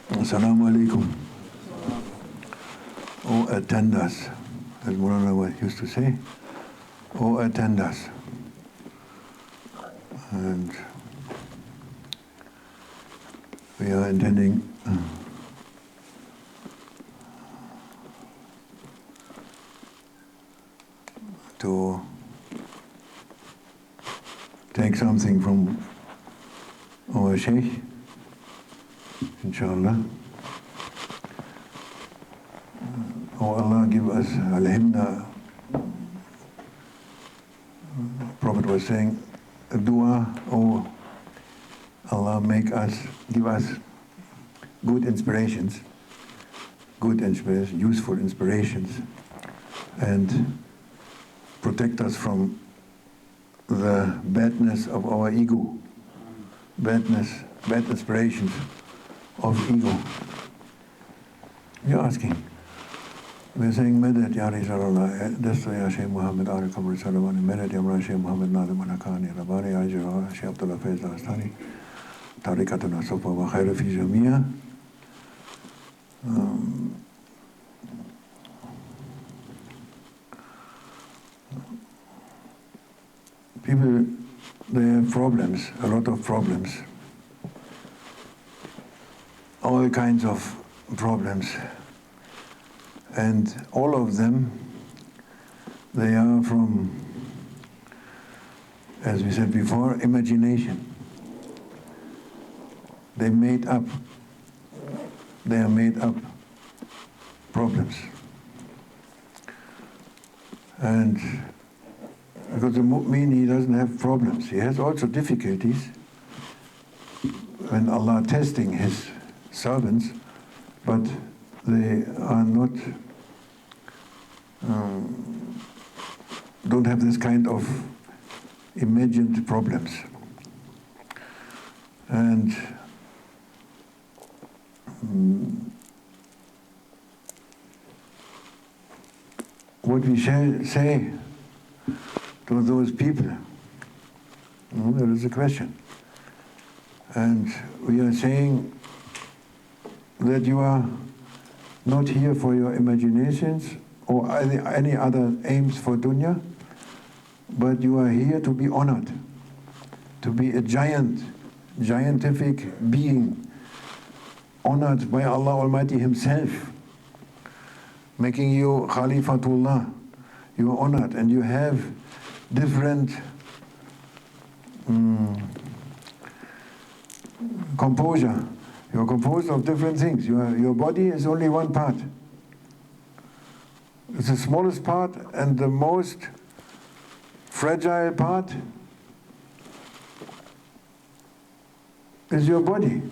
Assalamu alaikum. O attenders, as Mulana used to say, O attenders. And we are intending to take something from our Sheikh, inshallah. Oh Allah, give us al-himna. Prophet was saying, dua, oh Allah, give us good inspirations, useful inspirations, and protect us from the badness of our ego, bad inspirations of ego. You're asking. We're saying, Medet Ya Rizallah, Desto Ya Sheikh Muhammad Arikam Rizalawani, Medet Ya Mra Sheikh Muhammad Nadim Anakani, Rabani Ajwa, Sheikh Abdullah Faiz Astani, Tarikatuna Sofa wa Khaira fi Jamia. People, they have problems, a lot of problems. All kinds of problems. And all of them, they are from, as we said before, imagination. They are made up problems. And because the mu'min, he doesn't have problems. He has also difficulties. When Allah testing his servants, but they are not, don't have this kind of imagined problems. And what we shall say to those people, there is a question. And we are saying that you are not here for your imaginations or any other aims for dunya, but you are here to be honored, to be a giantific being, honored by Allah Almighty Himself, making you Khalifatullah. You are honored, and you have different composure. You are composed of different things. Your body is only one part. It's the smallest part and the most fragile part is your body.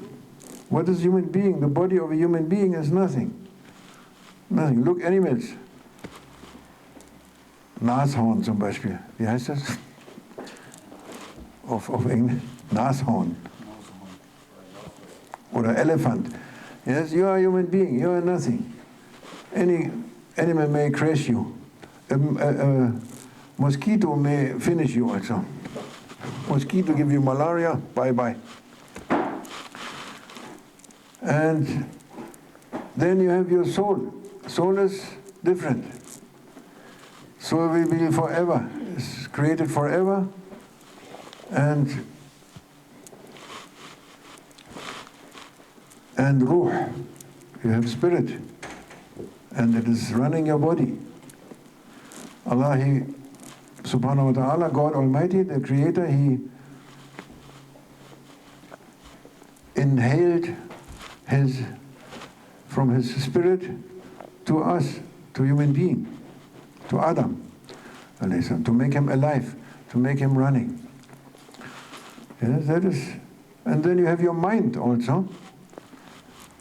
What is human being? The body of a human being is nothing. Nothing. Look, animals. Nashorn zum Beispiel. Wie heißt das? Auf Englisch? Nashorn. Or an elephant. Yes, you are a human being, you are nothing. Any animal may crush you. A mosquito may finish you also. Mosquito give you malaria, bye-bye. And then you have your soul. Soul is different. Soul will be forever. It's created forever. And ruh, you have spirit, and it is running your body. Allah, He, subhanahu wa ta'ala, God Almighty, the Creator, He inhaled from His spirit to us, to human being, to Adam, to make him alive, to make him running. Yes, that is, and then you have your mind also.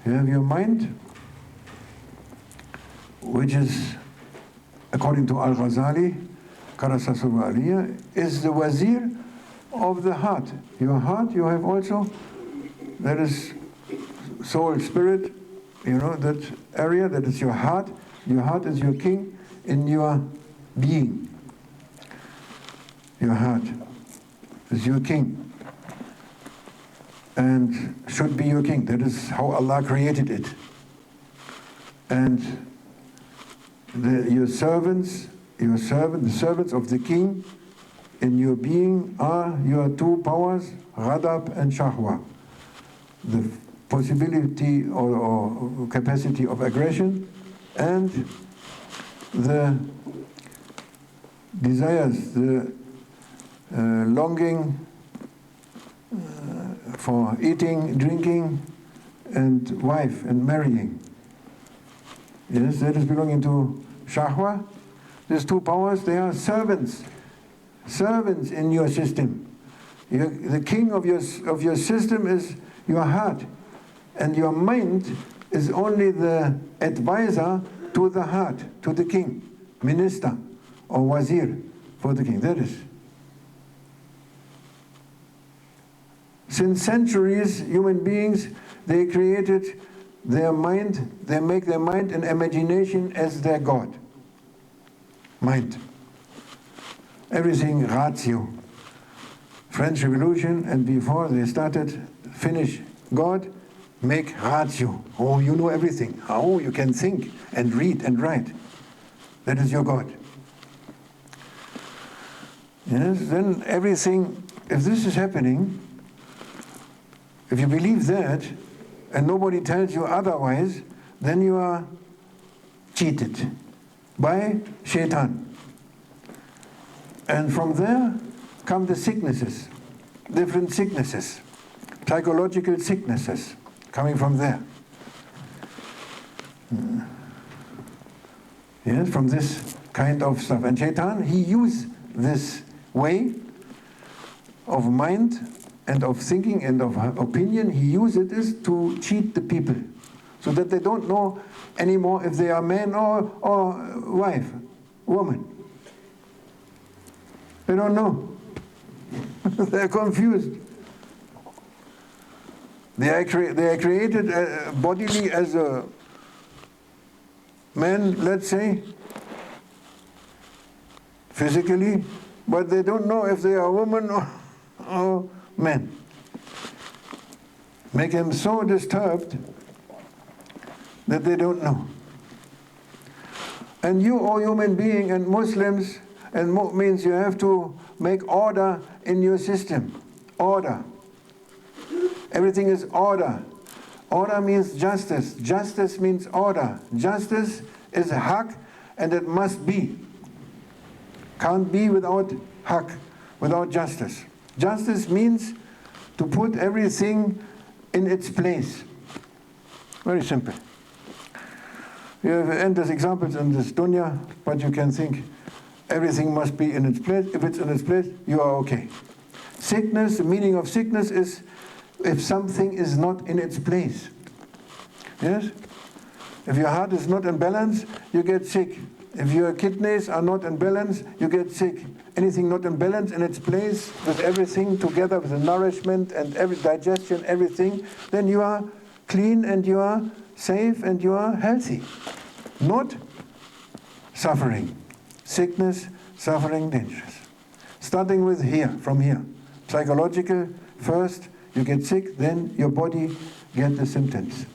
You have your mind, which is, according to Al-Ghazali, Karasasuba Aliyah, is the wazir of the heart. Your heart, you have also, that is soul, spirit, that area, that is your heart. Your heart is your king in your being. Your heart is your king. and should be your king. That is how Allah created it. And the servants of the king in your being are your two powers, ghadab and shahwa. The possibility or capacity of aggression and the desires, the longing for eating, drinking, and wife and marrying. Yes, that is belonging to shahwa. These two powers, they are servants in your system. The king of your system is your heart, and your mind is only the advisor to the heart, to the king, minister or wazir for the king. That is. Since centuries, human beings, they created their mind, they make their mind and imagination as their God. Mind. Everything ratio. French Revolution and before they started, finish God, make ratio. Oh, you know everything. Oh, you can think and read and write. That is your God. Yes, then everything, if this is happening, if you believe that, and nobody tells you otherwise, then you are cheated by shaitan. And from there come the sicknesses, different sicknesses, psychological sicknesses coming from there. Yes, from this kind of stuff. And shaitan, he used this way of mind and of thinking and of opinion, he uses it to cheat the people, so that they don't know anymore if they are man or wife, woman. They don't know. They're confused. They are created bodily as a man, let's say, physically, but they don't know if they are woman or man. Make them so disturbed that they don't know. And you, O human being, and Muslims and mu'mins, you have to make order in your system. Order. Everything is order. Order means justice. Justice means order. Justice is haq, and it must be. Can't be without haq, without justice. Justice means to put everything in its place. Very simple. You have endless examples in this dunya, but you can think everything must be in its place. If it's in its place, you are okay. Sickness, the meaning of sickness is if something is not in its place. Yes? If your heart is not in balance, you get sick. If your kidneys are not in balance, you get sick. Anything not in balance in its place, with everything together, with the nourishment and every digestion, everything, then you are clean and you are safe and you are healthy. Not suffering. Sickness, suffering, dangerous. Starting with here, from here. Psychological, first you get sick, then your body gets the symptoms.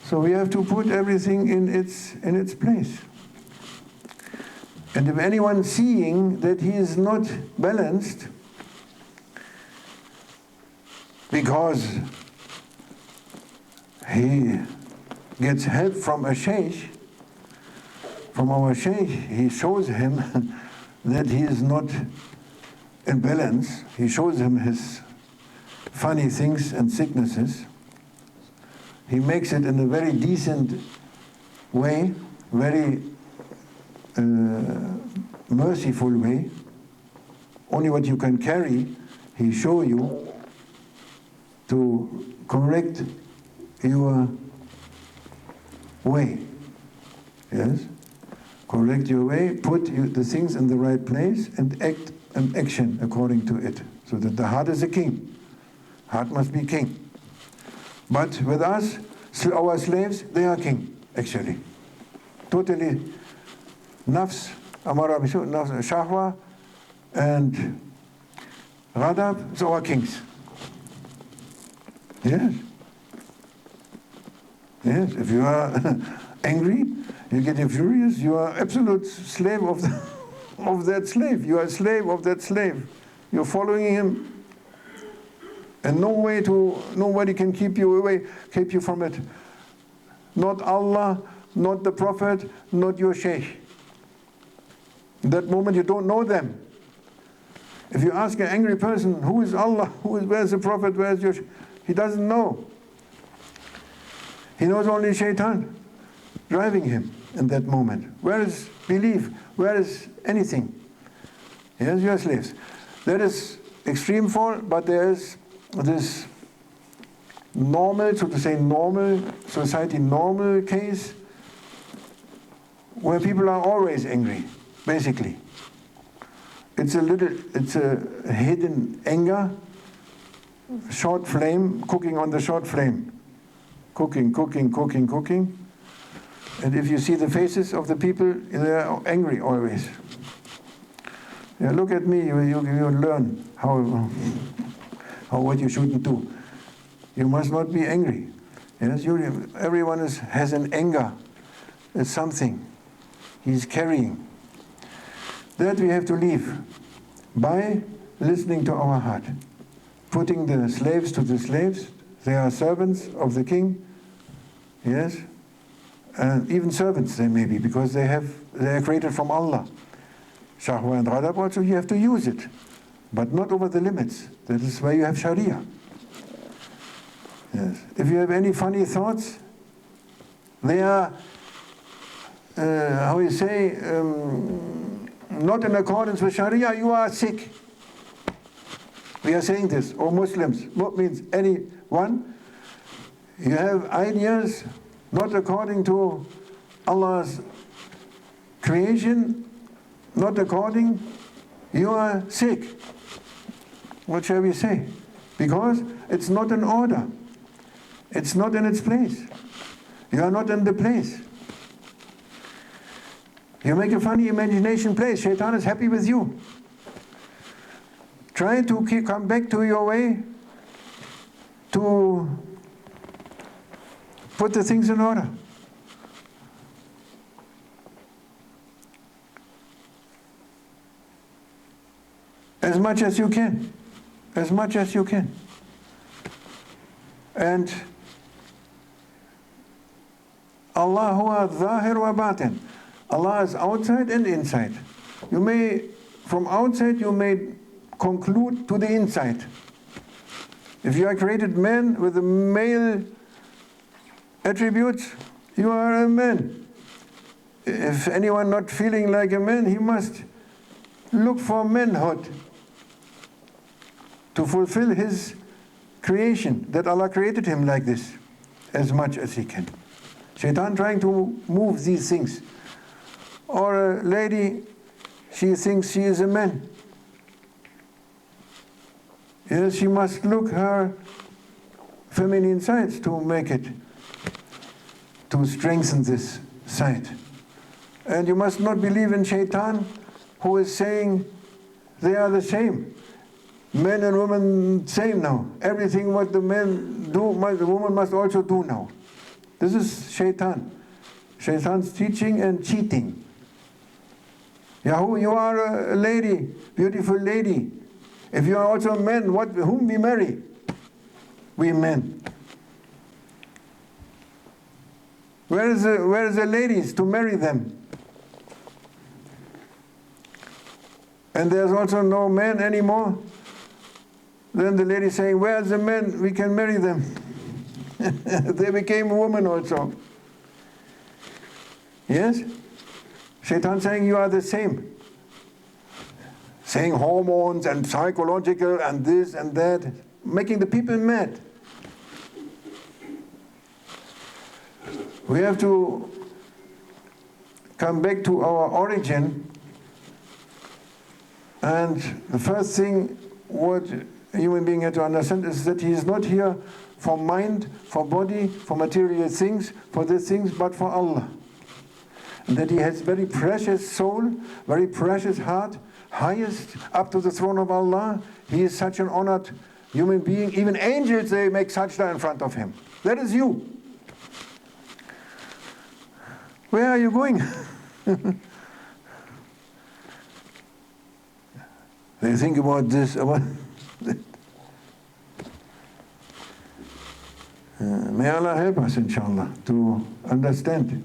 So we have to put everything in its place. And if anyone seeing that he is not balanced because he gets help from a sheikh, from our sheikh, he shows him that he is not in balance. He shows him his funny things and sicknesses. He makes it in a very decent way, very merciful way. Only what you can carry, he show you to correct your way. Yes? Correct your way, put the things in the right place and act and action according to it. So that the heart is a king. Heart must be king. But with us, our slaves, they are king, actually. Totally. Nafs, amara bisu, nafs, shahwa, and ghadab, so our kings. Yes. Yes, if you are angry, you're getting furious, you are absolute slave of, of that slave. You are a slave of that slave. You're following him. And nobody can keep you away, keep you from it. Not Allah, not the Prophet, not your Sheikh. In that moment you don't know them. If you ask an angry person, who is Allah, where's the Prophet, where's your Sheikh? He doesn't know. He knows only Shaitan driving him in that moment. Where is belief? Where is anything? Yes, you are slaves. That is extreme fall, but there is this normal, so to say, normal society, normal case where people are always angry, basically. It's a hidden anger, short flame, cooking on the short flame. Cooking. And if you see the faces of the people, they are angry always. Yeah, look at me, you learn what you shouldn't do. You must not be angry. Yes, everyone has an anger. It's something he's carrying. That we have to leave by listening to our heart. Putting the slaves to the slaves. They are servants of the king. Yes. And even servants they may be, because they are created from Allah. Shahwa and Ghadab also, you have to use it, but not over the limits. That is why you have Sharia. Yes. If you have any funny thoughts, they are, how you say, not in accordance with Sharia, you are sick. We are saying this, or Muslims, what means anyone, you have ideas not according to Allah's creation, not according, you are sick. What shall we say? Because it's not in order. It's not in its place. You are not in the place. You make a funny imagination place. Shaitan is happy with you. Try to come back to your way, to put the things in order. As much as you can. As much as you can. And Allah huwa dhahir wa batin. Allah is outside and inside. You may, from outside you may conclude to the inside. If you are created man with the male attributes, you are a man. If anyone not feeling like a man, he must look for manhood to fulfill his creation, that Allah created him like this, as much as he can. Shaitan trying to move these things. Or a lady, she thinks she is a man. Yes, she must look her feminine sides to make it, to strengthen this side. And you must not believe in Shaitan, who is saying they are the same. Men and women same now. Everything what the men do, the woman must also do now. This is Shaitan. Shaitan's teaching and cheating. Yahoo, you are a lady, beautiful lady. If you are also a man, whom we marry? We men. Where is the ladies to marry them? And there's also no man anymore. Then the lady saying, where's the men? We can marry them. They became a woman also. Yes? Shaitan saying you are the same. Saying hormones and psychological and this and that. Making the people mad. We have to come back to our origin. And the first thing what a human being has to understand is that he is not here for mind, for body, for material things, for these things, but for Allah. And that he has very precious soul, very precious heart, highest up to the throne of Allah. He is such an honored human being, even angels, they make sajda in front of him. That is you. Where are you going? They think about this, about that. May Allah help us, inshallah, to understand,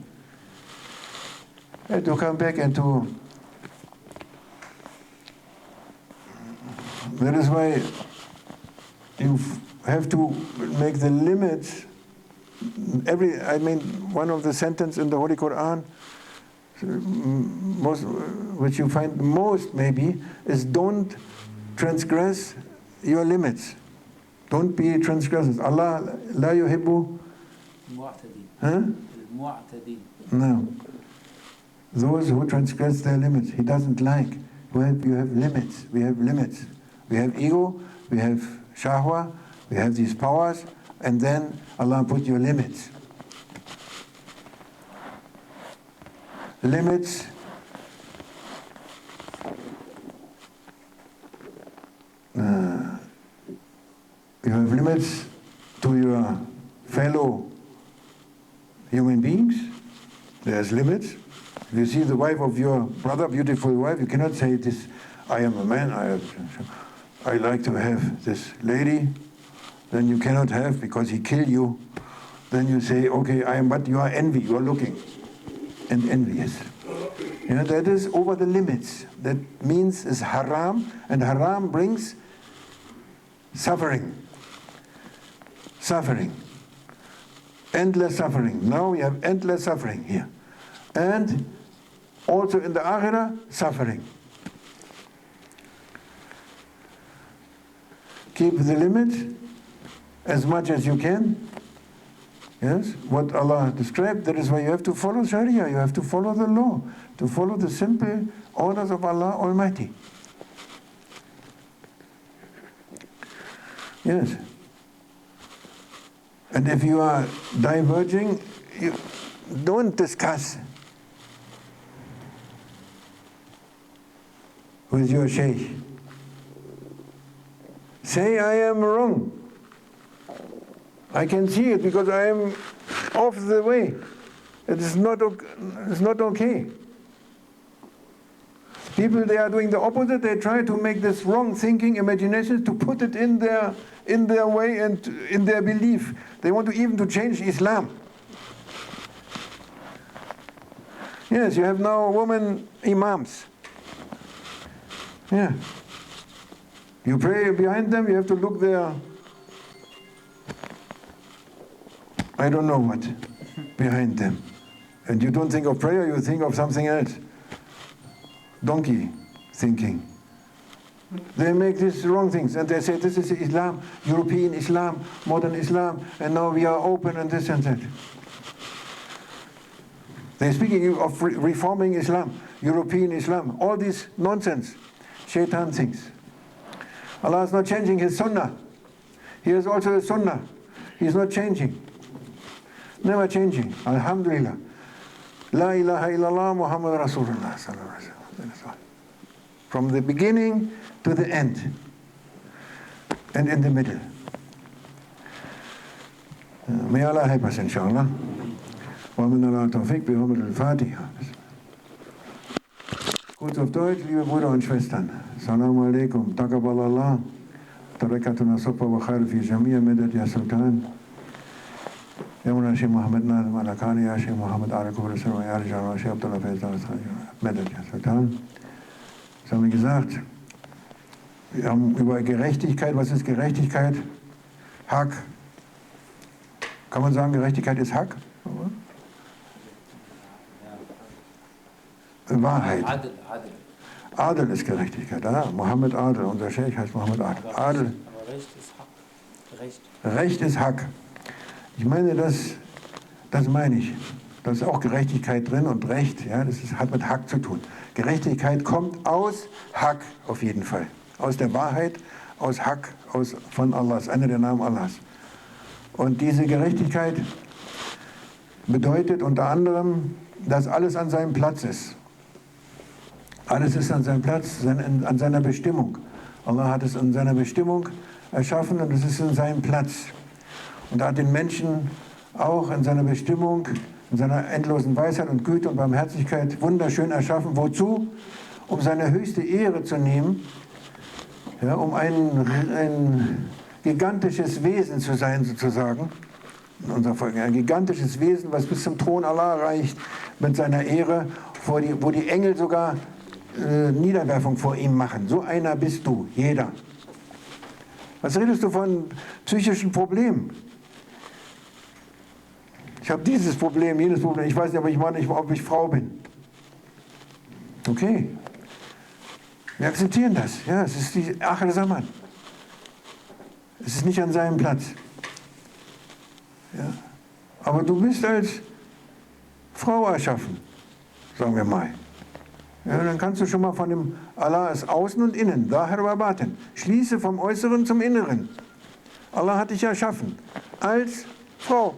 and to come back and to. That is why you have to make the limits. One of the sentences in the Holy Quran, which you find most maybe, is don't transgress your limits. Don't be transgressors. Allah la yuhibbu. Huh? No. Those who transgress their limits, He doesn't like. You have limits. We have limits. We have ego, we have shahwa, we have these powers, and then Allah put your limits. Limits. You have limits to your fellow human beings. There's limits. If you see the wife of your brother, beautiful wife, you cannot say this, I am a man, I like to have this lady. Then you cannot have because he killed you. Then you say, okay, but you are envy, you are looking and envious. That is over the limits. That means it's haram, and haram brings suffering. Suffering. Endless suffering. Now we have endless suffering here. And also in the akhirah, suffering. Keep the limit as much as you can. Yes, what Allah described, that is why you have to follow Sharia, you have to follow the law, to follow the simple orders of Allah Almighty. Yes. And if you are diverging, you don't discuss with your Sheikh. Say, I am wrong. I can see it because I am off the way. It is not okay. People, they are doing the opposite. They try to make this wrong thinking, imagination, to put it in their way and in their belief. They want to even to change Islam. Yes, you have now women imams. Yeah. You pray behind them, you have to look there. I don't know what behind them. And you don't think of prayer, you think of something else. Donkey thinking. They make these wrong things and they say this is Islam, European Islam, modern Islam, and now we are open and this and that. They're speaking of reforming Islam, European Islam, all this nonsense, shaitan things. Allah is not changing His sunnah. He has also a sunnah. He is not changing. Never changing. Alhamdulillah. La ilaha illallah Muhammad Rasulullah sallallahu alaihi wasallam. From the beginning to the end. And in the middle. May Allah help us, inshallah. Wa min Allah tawfiq bi humr al-Fatiha. Kurz auf Deutsch, liebe Brüder und Schwestern. Assalamu alaikum. Taqabbalallah. Tarakatuna subha wa khair fi jami'a madad ya sultan. Ya Mullah Sheikh Muhammad Nazim al-Akani, ya Sheikh Muhammad Arakum Rasul, ya Rijal, Sheikh Abdullah Faisal, madad ya sultan. Das haben wir gesagt. Wir haben über Gerechtigkeit, was ist Gerechtigkeit? Haq. Kann man sagen, Gerechtigkeit ist Haq? Wahrheit. Adel ist Gerechtigkeit. Mohammed Adel, unser Sheikh heißt Mohammed Adel. Adel. Aber Recht ist Haq. Recht ist Haq. Ich meine, das meine ich. Da ist auch Gerechtigkeit drin und Recht. Ja, hat mit Haq zu tun. Gerechtigkeit kommt aus Haq auf jeden Fall. Aus der Wahrheit, aus Haq, von Allah. Das ist einer der Namen Allahs. Und diese Gerechtigkeit bedeutet unter anderem, dass alles an seinem Platz ist. Alles ist an seinem Platz, an seiner Bestimmung. Allah hat es an seiner Bestimmung erschaffen und es ist in seinem Platz. Und er hat den Menschen auch in seiner Bestimmung, in seiner endlosen Weisheit und Güte und Barmherzigkeit wunderschön erschaffen. Wozu? Um seine höchste Ehre zu nehmen, ja, um ein gigantisches Wesen zu sein, sozusagen, in unserer Folge. Ein gigantisches Wesen, was bis zum Thron Allah reicht, mit seiner Ehre, wo die Engel sogar Niederwerfung vor ihm machen. So einer bist du, jeder. Was redest du von psychischen Problemen? Ich habe dieses Problem, jenes Problem, ich weiß nicht, ob ich Frau bin. Okay. Wir akzeptieren das. Ja, es ist die Acher Saman. Es ist nicht an seinem Platz. Ja. Aber du bist als Frau erschaffen, sagen wir mal. Ja, dann kannst du schon mal von dem Allah ist außen und innen, Dhahir wa Batin. Schließe vom Äußeren zum Inneren. Allah hat dich erschaffen als Frau,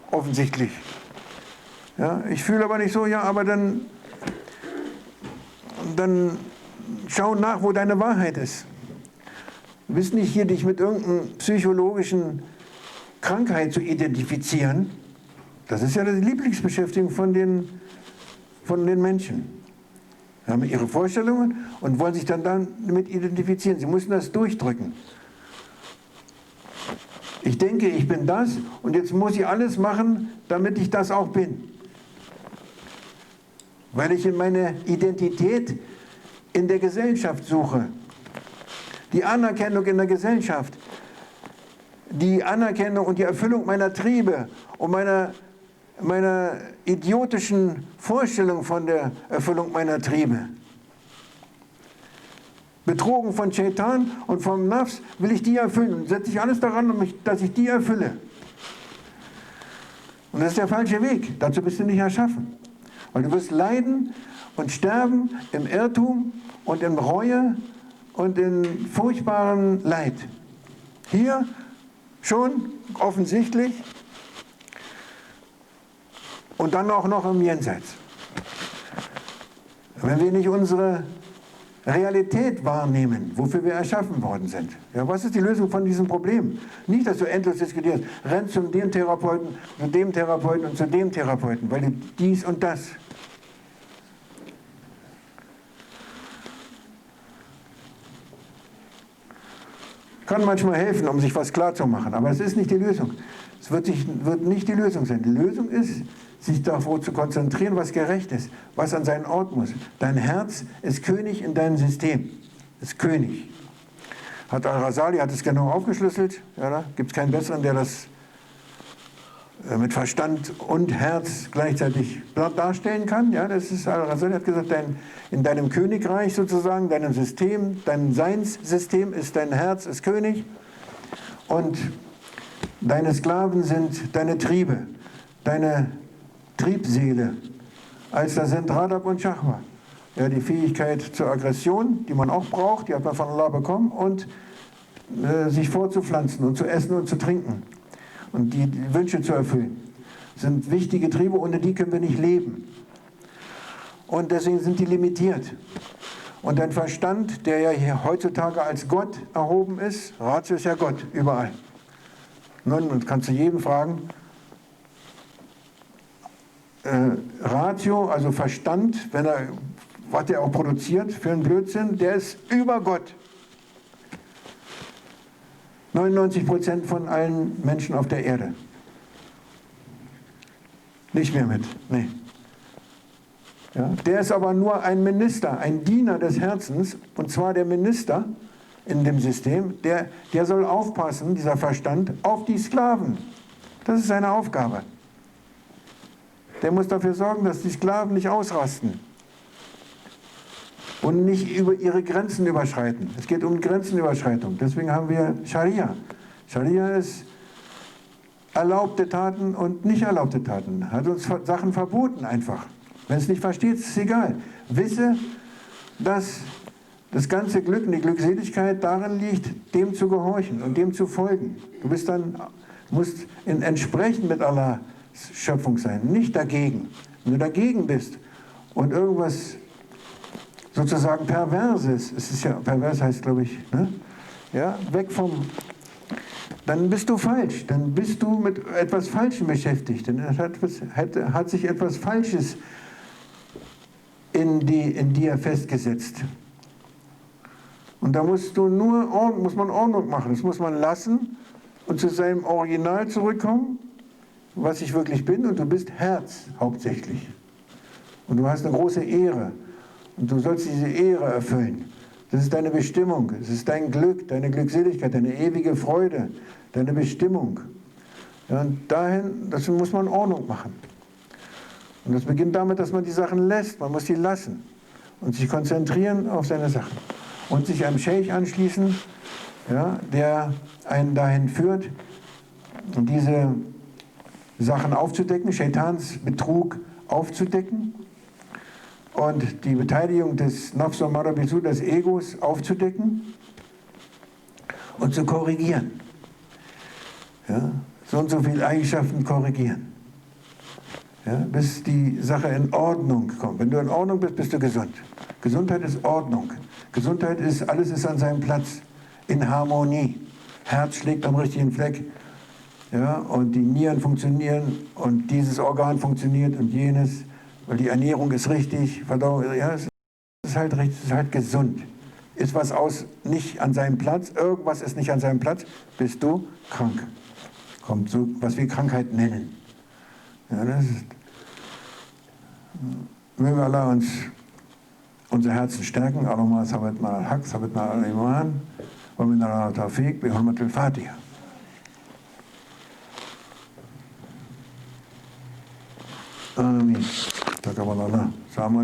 offensichtlich. Ja, ich fühle aber nicht so, ja, aber dann schau nach, wo deine Wahrheit ist. Du bist nicht hier, dich mit irgendeiner psychologischen Krankheit zu identifizieren. Das ist ja die Lieblingsbeschäftigung von den Menschen. Sie haben ihre Vorstellungen und wollen sich dann damit identifizieren. Sie müssen das durchdrücken. Ich denke, ich bin das und jetzt muss ich alles machen, damit ich das auch bin. Weil ich in meine Identität in der Gesellschaft suche. Die Anerkennung in der Gesellschaft. Die Anerkennung und die Erfüllung meiner Triebe und meiner idiotischen Vorstellung von der Erfüllung meiner Triebe. Betrogen von Shaitan und vom Nafs will ich die erfüllen. Und setze ich alles daran, dass ich die erfülle. Und das ist der falsche Weg. Dazu bist du nicht erschaffen. Weil du wirst leiden und sterben im Irrtum und in Reue und in furchtbarem Leid. Hier schon offensichtlich und dann auch noch im Jenseits. Wenn wir nicht unsere Realität wahrnehmen, wofür wir erschaffen worden sind. Ja, was ist die Lösung von diesem Problem? Nicht, dass du endlos diskutierst, rennst zu dem Therapeuten, zu dem Therapeuten und zu dem Therapeuten, weil du dies und das. Kann manchmal helfen, um sich was klarzumachen, aber es ist nicht die Lösung. Es wird nicht die Lösung sein. Die Lösung ist, sich darauf zu konzentrieren, was gerecht ist, was an seinen Ort muss. Dein Herz ist König in deinem System. Ist König. Al-Rasali hat es genau aufgeschlüsselt. Ja, da gibt es keinen besseren, der das mit Verstand und Herz gleichzeitig darstellen kann. Ja, das ist Al-Rasali hat gesagt, in deinem Königreich sozusagen, deinem System, deinem Seinssystem ist dein Herz ist König und deine Sklaven sind deine Triebe, deine Triebseele, als da sind Radab und Shahwa. Ja, die Fähigkeit zur Aggression, die man auch braucht, die hat man von Allah bekommen, und sich fortzupflanzen und zu essen und zu trinken und die Wünsche zu erfüllen. Das sind wichtige Triebe, ohne die können wir nicht leben. Und deswegen sind die limitiert. Und dein Verstand, der ja hier heutzutage als Gott erhoben ist, Ratio ist ja Gott, überall. Nun, und kannst du jeden fragen, Ratio, also Verstand, was er auch produziert für einen Blödsinn, der ist über Gott. 99% von allen Menschen auf der Erde. Nicht mehr mit, nee. Ja, der ist aber nur ein Minister, ein Diener des Herzens, und zwar der Minister in dem System, der soll aufpassen, dieser Verstand, auf die Sklaven. Das ist seine Aufgabe. Der muss dafür sorgen, dass die Sklaven nicht ausrasten und nicht über ihre Grenzen überschreiten. Es geht um Grenzenüberschreitung. Deswegen haben wir Scharia. Scharia ist erlaubte Taten und nicht erlaubte Taten. Hat uns Sachen verboten einfach. Wenn es nicht versteht, ist es egal. Wisse, dass das ganze Glück und die Glückseligkeit darin liegt, dem zu gehorchen und dem zu folgen. Du musst entsprechend mit Allahs Schöpfung sein, nicht dagegen. Wenn du dagegen bist und irgendwas sozusagen Perverses, es ist ja, pervers heißt, glaube ich, ne? Ja, weg vom, dann bist du falsch, dann bist du mit etwas Falschem beschäftigt. Dann hat sich etwas Falsches in dir festgesetzt. Und da muss man Ordnung machen, das muss man lassen und zu seinem Original zurückkommen, was ich wirklich bin, und du bist Herz hauptsächlich. Und du hast eine große Ehre und du sollst diese Ehre erfüllen. Das ist deine Bestimmung, es ist dein Glück, deine Glückseligkeit, deine ewige Freude, deine Bestimmung. Ja, und dazu muss man Ordnung machen. Und das beginnt damit, dass man die Sachen lässt, man muss die lassen und sich konzentrieren auf seine Sachen. Und sich einem Sheikh anschließen, ja, der einen dahin führt, diese Sachen aufzudecken, Shaitans Betrug aufzudecken und die Beteiligung des Nafs und Marabisu, des Egos, aufzudecken und zu korrigieren. Ja, so und so viele Eigenschaften korrigieren. Ja, bis die Sache in Ordnung kommt. Wenn du in Ordnung bist, bist du gesund. Gesundheit ist Ordnung. Gesundheit ist, alles ist an seinem Platz, in Harmonie. Herz schlägt am richtigen Fleck, ja, und die Nieren funktionieren und dieses Organ funktioniert und jenes, weil die Ernährung ist richtig, Verdauung, ja, es ist halt richtig, es ist halt gesund. Ist was nicht an seinem Platz, irgendwas ist nicht an seinem Platz, bist du krank. Kommt so, was wir Krankheit nennen. Ja, das ist, mögen Allah uns unsere Herzen stärken. Allahumma sabat mal al-Haq, sabat mal al-Iman, wa min al-Tawfiq, bi hurmat al-Fatiha. Amin. Taqabbalallah. Assalamu alaikum.